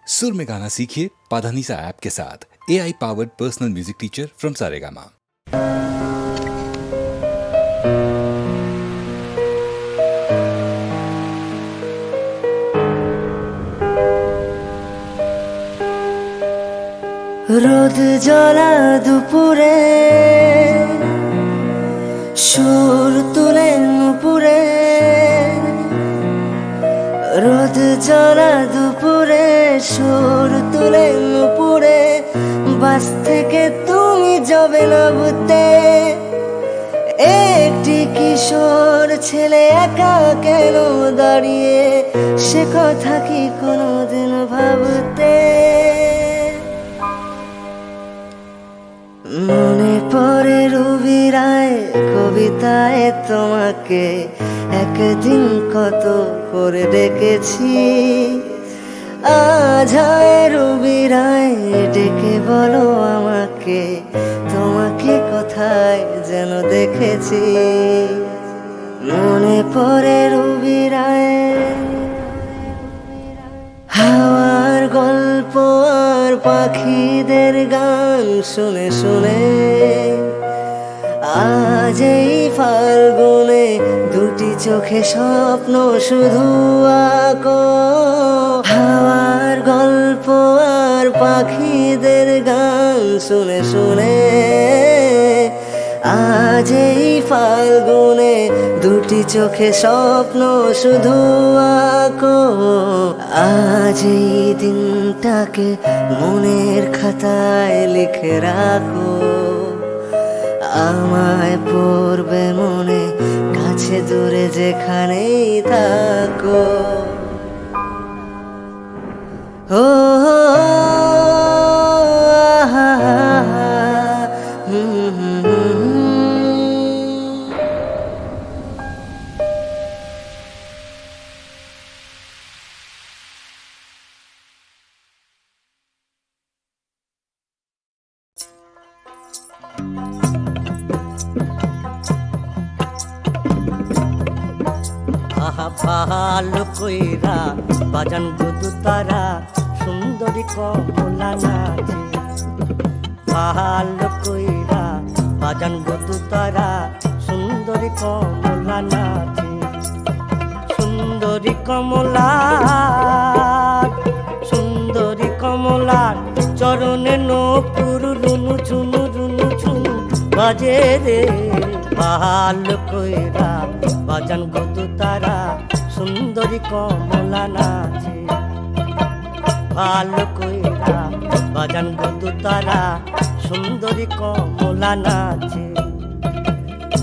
सुर में गाना सीखिए पाधानीसा ऐप के साथ। AI powered personal music teacher from Saregama. রোদ জ্বলা দুপুরে সুর তুলে নুপুরে, রোদ জ্বলা দুপুরে সুর তুলে নুপুরে, বাস থেকে তুমি যাবে না বুঝতে। একটি কিশোর ছেলে একা কেন দাঁড়িয়ে, সে কথা কি কোনোদিন ভাবতে? মনে পড়ে রবি রায় কবিতায় তোমাকে একদিন কত করে ডেকেছি। আজ হয় রবি রায় ডেকে বলো আমাকে, তোমাকে কোথায় যেন দেখেছি। মনে পড়ে রবি রায় হাওয়ার গল্প আর পাখিদের গান শুনে শুনে, আজ এই ফাল্গুনে দুটি চোখে স্বপ্ন শুধু আঁকো। হাওয়ার গল্প আর পাখিদের গান শুনে শুনে, আজ এই ফাল্গুনে দুটি চোখে স্বপ্ন শুধু আঁকো। আজ এই দিনটাকে মনের খাতায় লিখে রাখো, আমায় পড়বে মনে কাছে দূরে যেখানেই থাকো। ও ভালো কইরা বাজান গুদু তারা সুন্দরী কমলা নাচে। ভালো কইরা বাজান গুদু তারা সুন্দরী কমলা নাচে। সুন্দরী কমলা, সুন্দরী কমলা চরণে নপুর রুনু ঝুনু রুনু ঝুনু বাজে রে। ভালো কইরা বাজান গুদু তারা সুন্দরী কমলা নাচে। ভালো কইরা বাজান গুদু তারা সুন্দরী কমলা নাচে।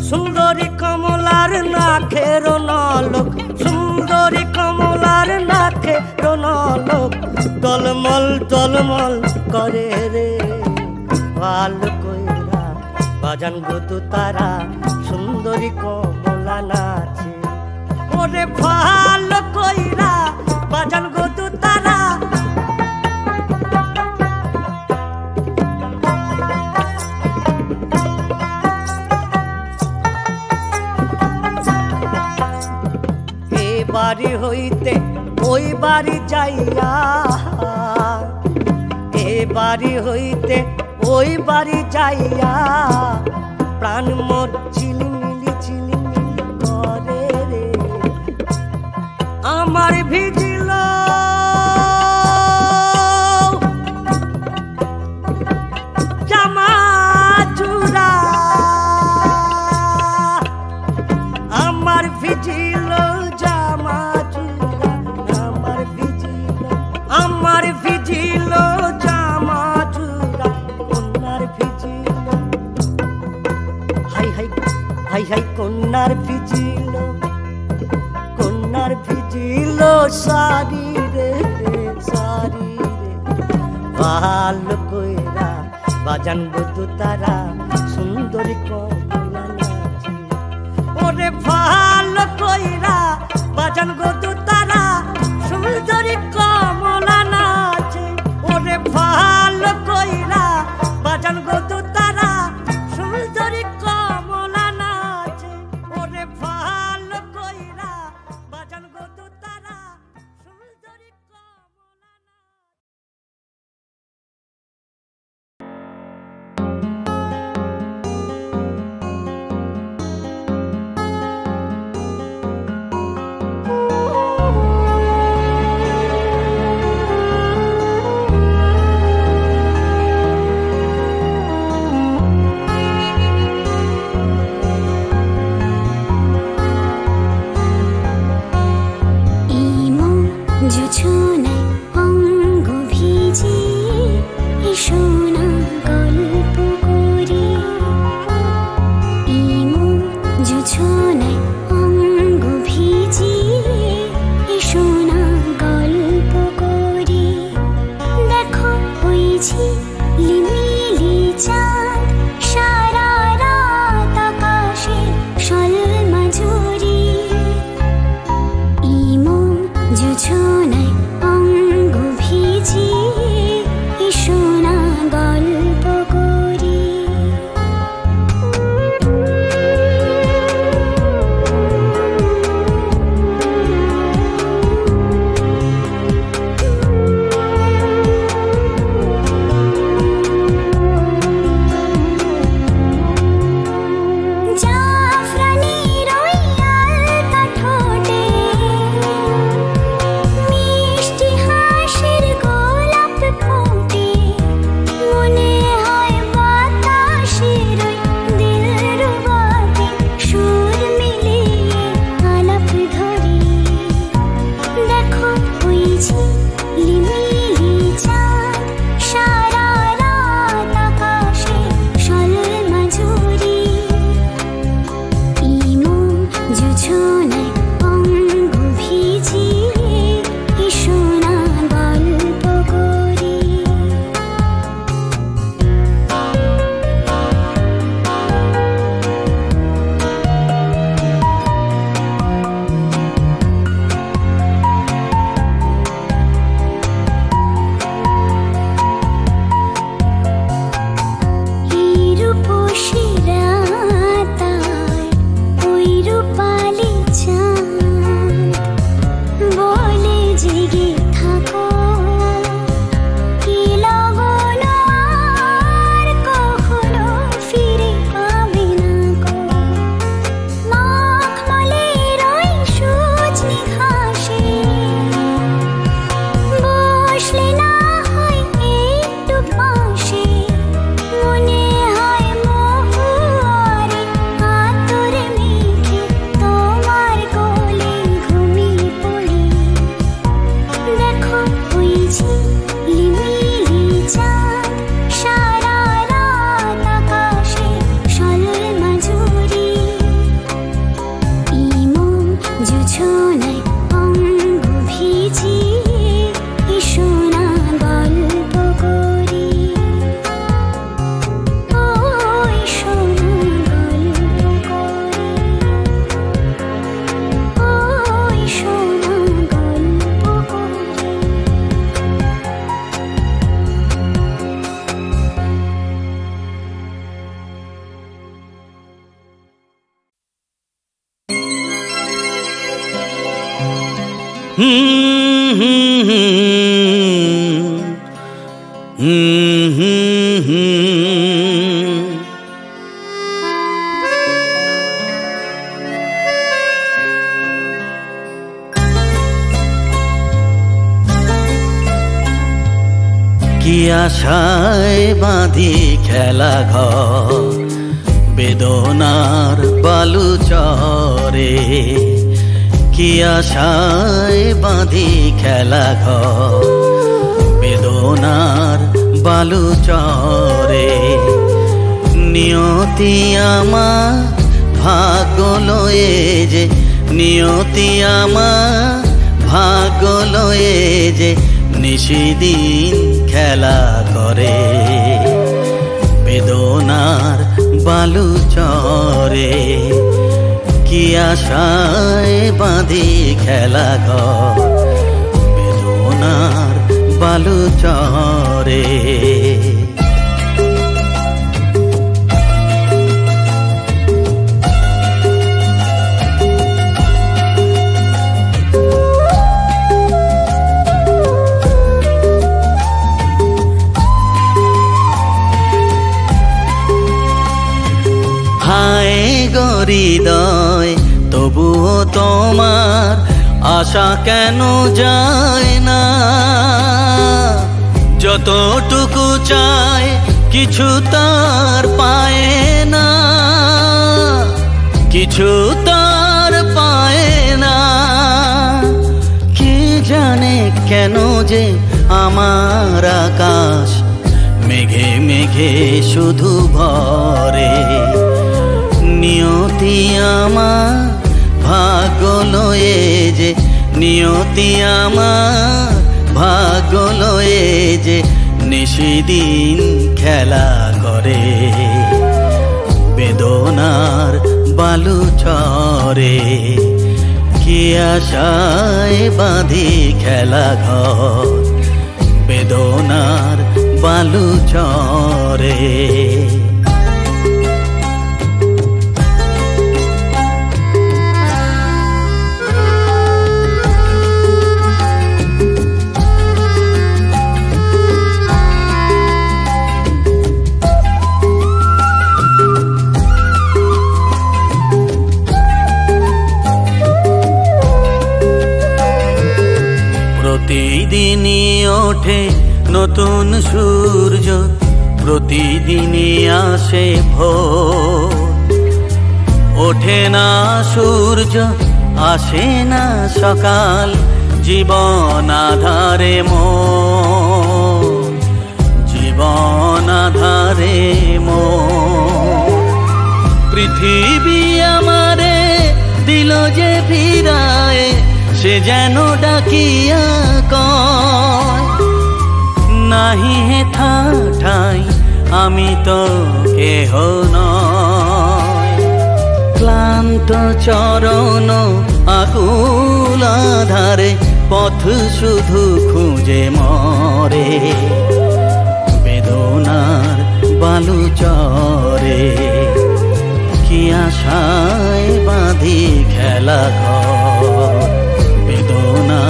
সুন্দরী কমলার নাকের নলক, সুন্দরী কমলার নাকের নলক টলমল টলমল করে রে। ভালো কইরা বাজান গুদু তারা সুন্দরী কমলা নাচে। ওরে ভালো কইরা বাজান গুদু তারা এ বাড়ি হইতে ওই বাড়ি যাইয়া, এ বাড়ি হইতে ওই বাড়ি যাইয়া, প্রাণ মোর ঝিলিমিলি ঝিলিমিলি করে রে। আমার ভিজিল জামা চূড়া, আমার ভিজিল জামা চূড়া, আমার ভিজিল, আমার ভিজিল জামা চূড়া, কন্যার vigil, high high high high কন্যার ভিজিল, কন্যার ভিজিল সারি রে সারি রে। ভালো কইরা বাজান গুদু তারা সুন্দরী কমলা নাচে। ওরে ভালো কইরা বাজান গুদু তারা সুন্দরী কমলা নাচে। ওরে ভালো কইরা বাজান গুদু তারা সুন্দরী কমলা নাচে। ওরে ভালো কইরা বাজান গুদু তারা। ঝিলিমিলি চাঁদ সারা রাত আকাশে সলমা ঝুরি ইমন জোছনায় অঙ্গ ভিজিয়ে এসো না গল্প করি কি আশায় বাঁধি খেলা ঘর বেদনার বালু চরে কি আশায় বাঁধি খেলা ঘর বেদনার বালু চরে নিয়তি আমার ভাগ্য লয়ে যে নিয়তি আমার ভাগ্য লয়ে যে নিশিদিন খেলা করে বেদনার বালু চরে কি আশায় বাঁধি খেলা ঘর বেদনার বালু চরে হৃদয় তবুও তোমার আশা কেন যায় না যতটুকু চায় কিছু তার পায় না কিছু তার পায় না কে জানে কেন যে আমার আকাশ মেঘে মেঘে শুধু ভরে নিয়তি আমার ভাগ্য লয়ে যে নিয়তি আমার ভাগ্য লয়ে যে বেশি দিন খেলা করে বেদনার বালু চরে কি আশায় বাঁধি খেলা ঘর বেদনার বালু চরে প্রতিদিনই ওঠে নতুন সূর্য প্রতিদিনই আসে ভোর ওঠে না সূর্য আসে না সকাল জীবন আধারে জীবন আধারে পৃথিবী আমারে দিল যে ফিরায় সে যেন ডাকিয়া কয় নাহি হেথা ঠাই আমি তো কেহ নয় ক্লান্ত চরণ আকুল আধারে পথ শুধু খুঁজে মরে বেদনার বালু চরে কি আশায় বাঁধি খেলা ঘর বেদনা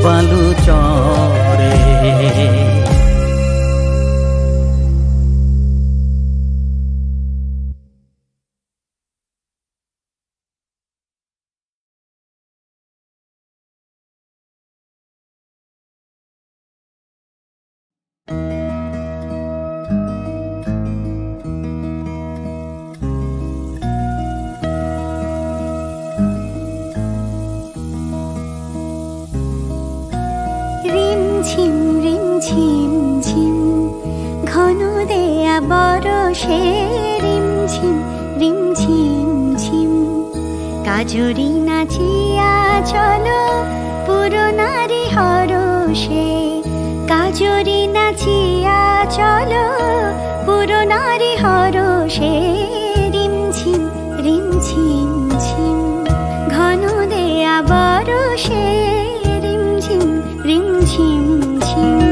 বালু চরে কাজরি নাচিয়া চলো পুরনারি হরষে কাজরি নাচিয়া চলো পুরনারি হরষে রিমঝিম রিমঝিম ঝিম ঘন দেয়া বরষে রিমঝিম রিমঝিম ঝিম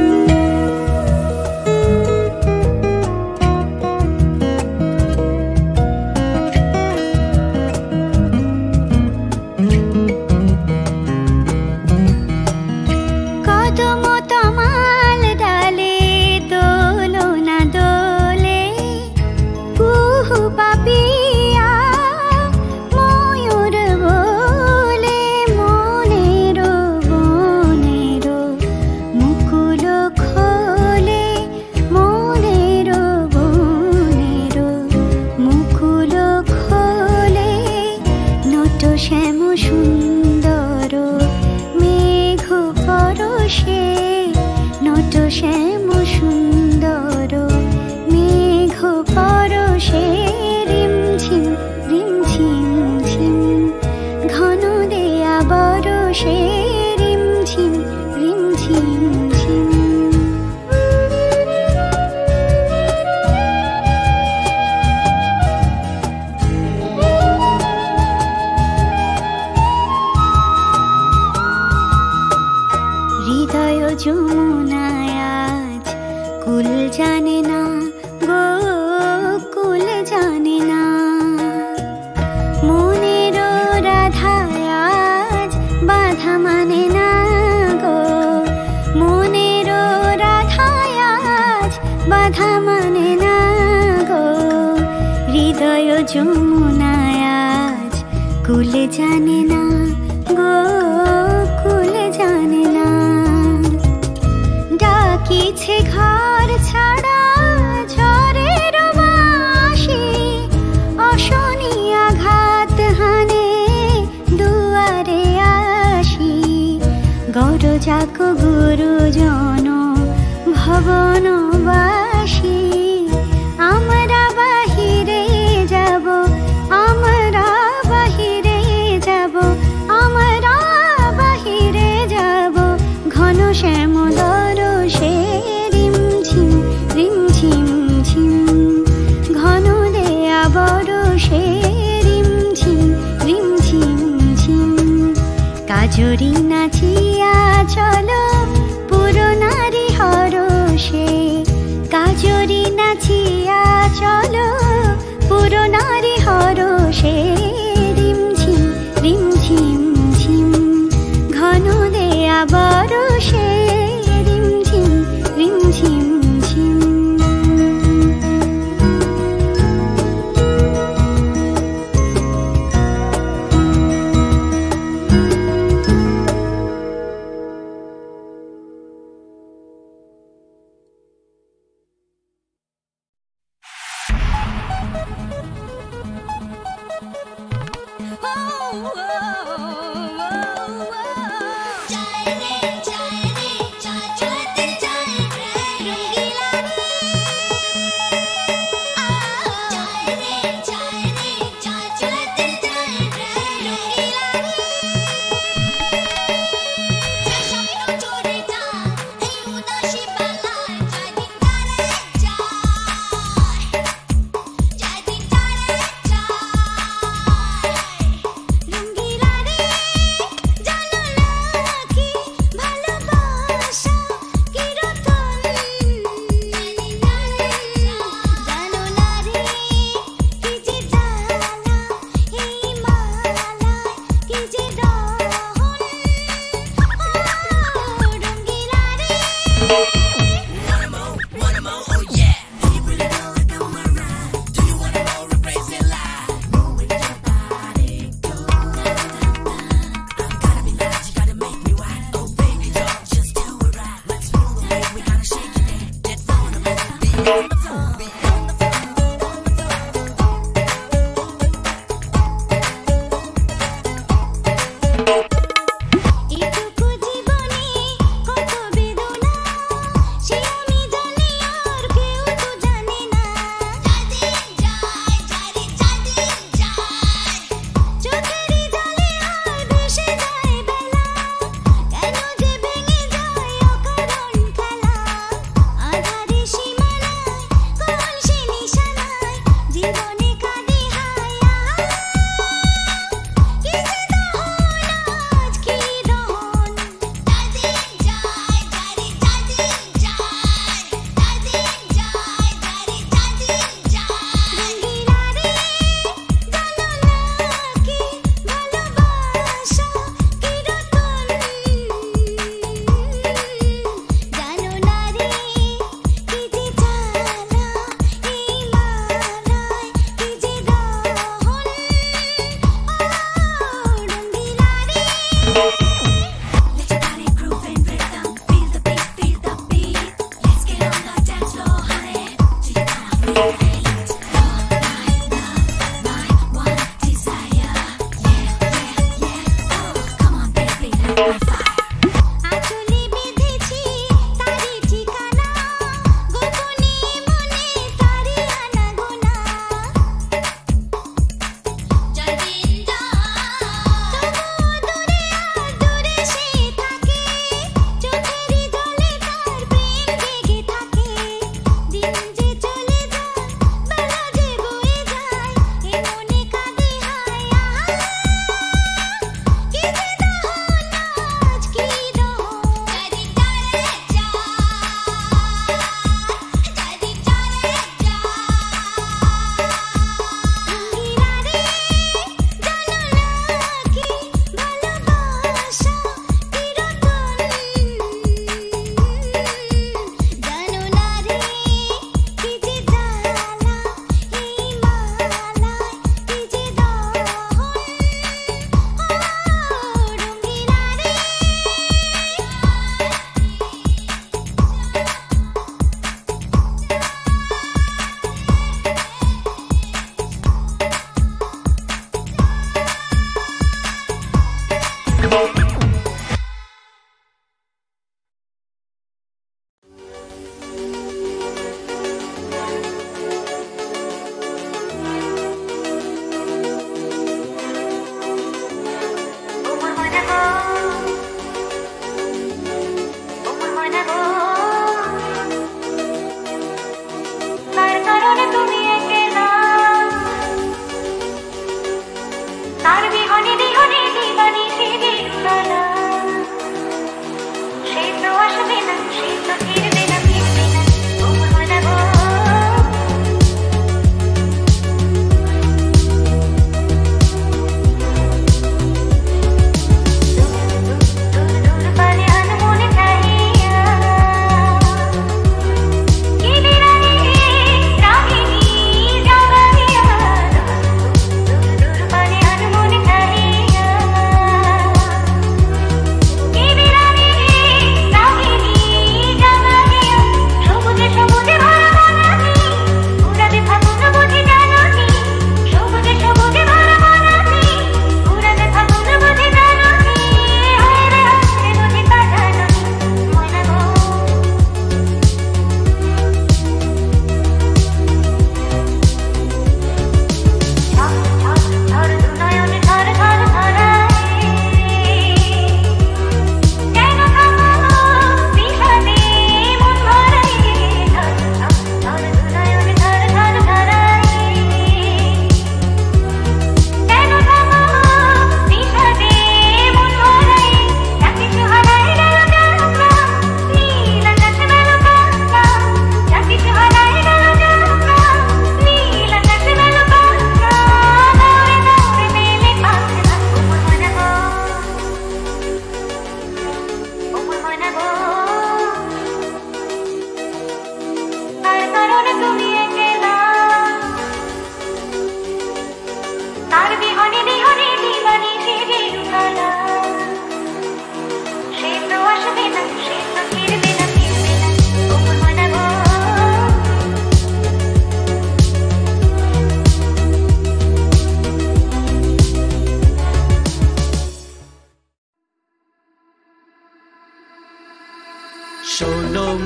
গুরুজন ভবনবাসী আমরা বাহিরে যাব আমরা বাহিরে যাব আমরা কাজরি নাচিয়া চলো পুরনারি হরষে, কাজরি নাচিয়া চলো পুরনারি হরষে। রিমঝিম রিমঝিম ঝিম ঘন দেয়া বরষে, রিমঝিম রিমঝিম ঝিম।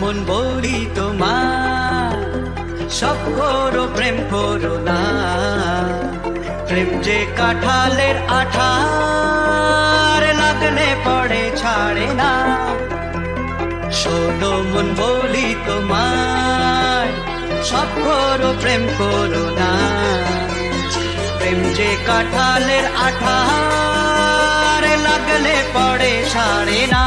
মন বলি তোমার সব করো প্রেম করো না প্রেম যে কাঁঠালের আঠার লাগলে পড়ে ছাড়ে না শোনো মন বলি তোমায় সব করো প্রেম করো না প্রেম যে কাঁঠালের আঠার লাগলে পড়ে ছাড়ে না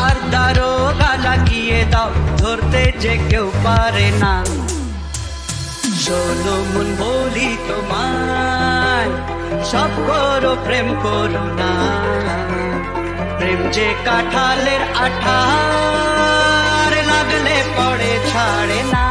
আর দারোগা লাগিয়ে দাও ধরতে যে কেউ পারে না শোনো মন বলি তোমায় সব করো প্রেম করো না প্রেম যে কাঁঠালের আঠার লাগলে পড়ে ছাড়ে না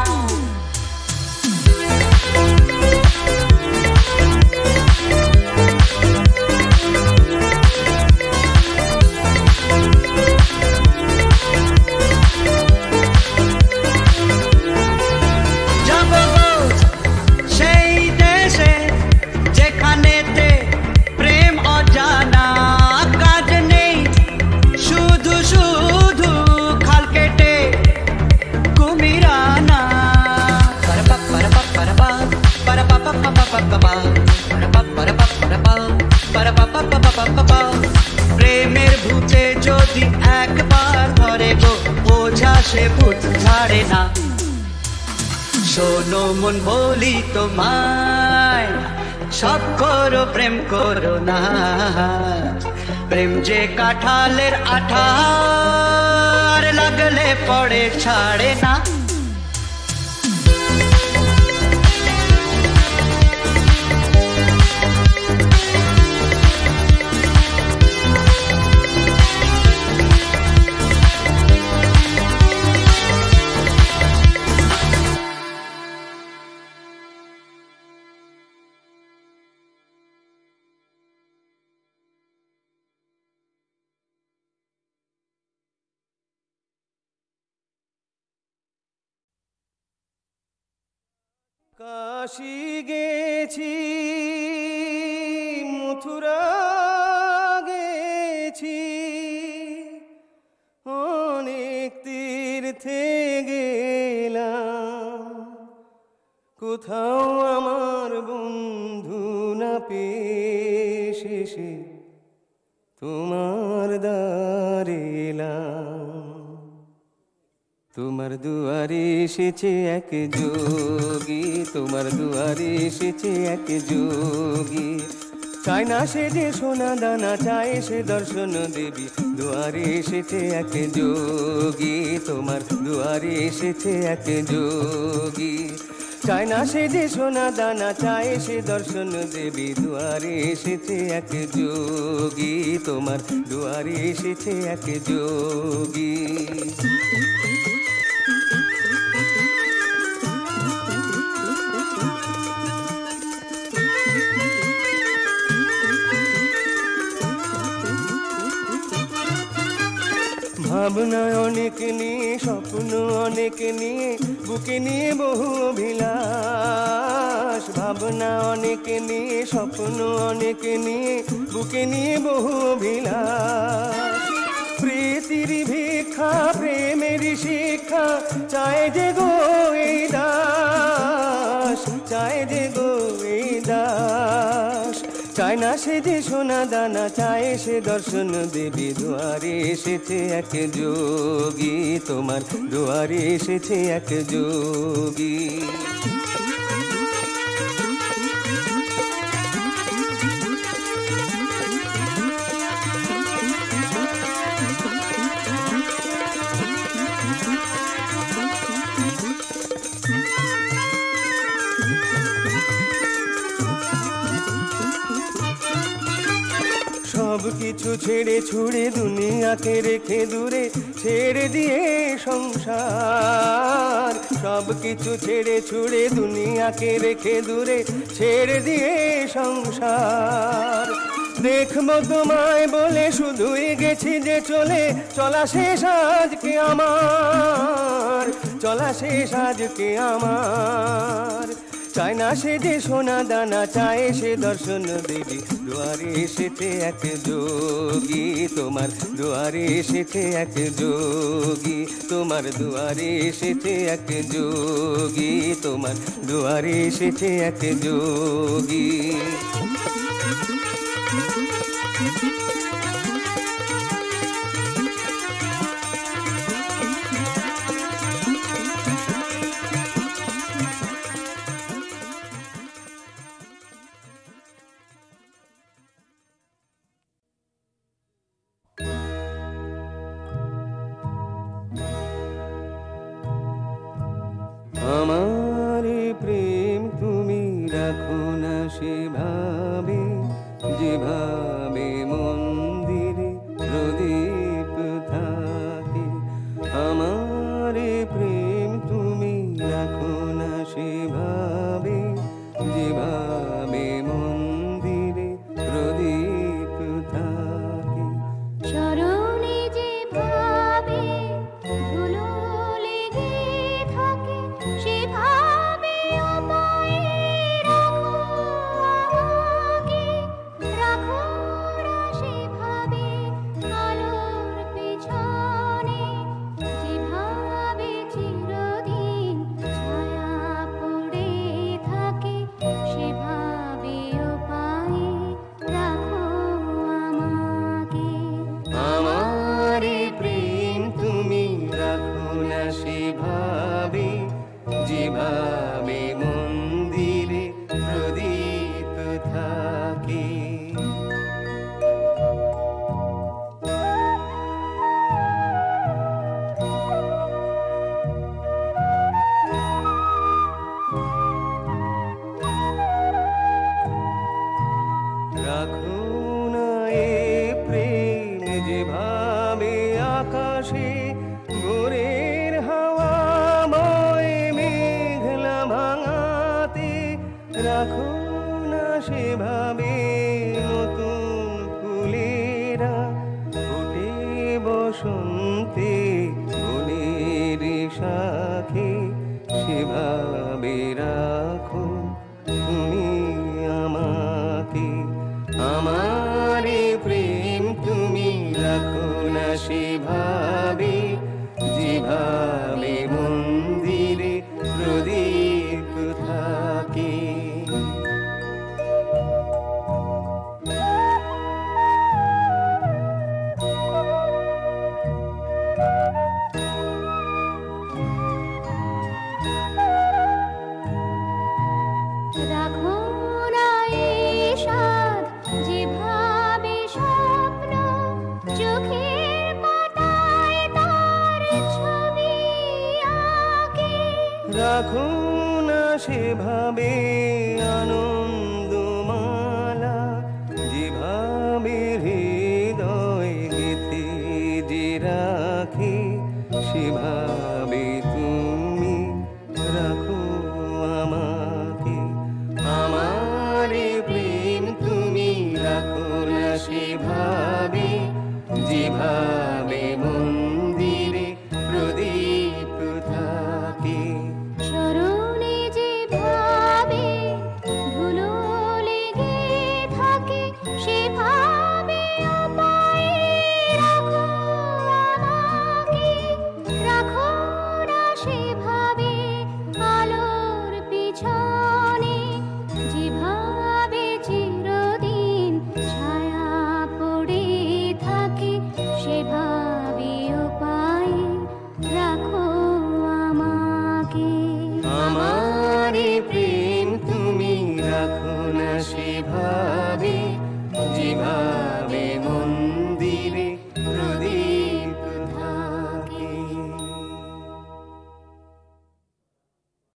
প্রেমের ভূতে যদি একবার ধরে গো বোঝা সে ভূত ছাড়ে না শোনো মন বলি তোমায় সব করো প্রেম করো না প্রেম যে কাঁঠালের আঠার লাগলে পড়ে ছাড়ে না কাশী গেছি মথুরা গেছি অনেক তীর্থে গেলাম কোথাও আমার বন্ধু না পেয়ে শেষে তোমার দ্বারে এলাম তোমার দুয়ারে এসেছে এক যোগী তোমার দুয়ারে এসেছে এক যোগী চায় না সে যে সোনা দানা চায় সে দর্শন দেবী দুয়ারে এসেছে এক যোগী তোমার দুয়ারে এসেছে এক যোগী চায় না সে যে সোনা দানা চায় সে দর্শন দেবী দুয়ারে এসেছে এক যোগী তোমার দুয়ারে এসেছে এক যোগী ভাবনা অনেক নিয়ে স্বপ্ন অনেক নিয়ে বুকে নিয়ে বহু অভিলাষ ভাবনা অনেক নিয়ে স্বপ্ন অনেক নিয়ে বুকে নিয়ে বহু অভিলাষ প্রীতির ভিক্ষা প্রেমের শিক্ষা চায় যে গো এই দাস চায় যে গো এই দাস চায় না সে যে সোনা দানা চায় সে দর্শন দেবী দুয়ারে এসেছে এক যোগী তোমার দুয়ারে এসেছে এক যোগী কিছু ছেড়ে ছুড়ে দুনিয়াকে রেখে দূরে ছেড়ে দিয়ে সংসার, সব কিছু ছেড়ে ছুড়ে দুনিয়াকে রেখে দূরে ছেড়ে দিয়ে সংসার। দেখবো তোমায় বলে শুধুই গেছি যে চলে, চলা শেষ আজকে আমার, চলা শেষ আজকে আমার। চায় না সে যে সোনা দানা, চায় সে দর্শন দেবী। দুয়ারে এসেছে এক যোগী, তোমার দুয়ারে এসেছে এক যোগী, তোমার দুয়ারে এসেছে এক যোগী, তোমার দুয়ারে এসেছে এক যোগী। আমার প্রেম তুমি রাখো না সেভাবে, যেভাবে মন্দিরে প্রদীপ থাকে। আমার প্রেম তুমি রাখো না সেভাবে, যেভাবে মন্দিরে প্রদীপ থাকে। চরণে যেভাবে ধুলো লেগে থাকে, সেভাবে আমায় রাখো আমাকে, রাখো না সেভাবে আলোর পেছনে, যেভাবে চিরদিন ছায়া পড়ে থাকে, সেভাবে পায়ে রাখো আমাকে। আমার প্রেম তুমি রাখো না সেভাবে, যেভাবে মন্দিরে প্রদীপ থাকে। রাখো না এ প্রেম যেভাবে আকাশে ভোরের হাওয়াময় মেঘলা ভাঙাতে, রাখো না সেভাবে নতুন ফুলেরা ফোটে বসন্তে বনের শাখে, সেভাবে রাখো তুমি আমাকে। আমার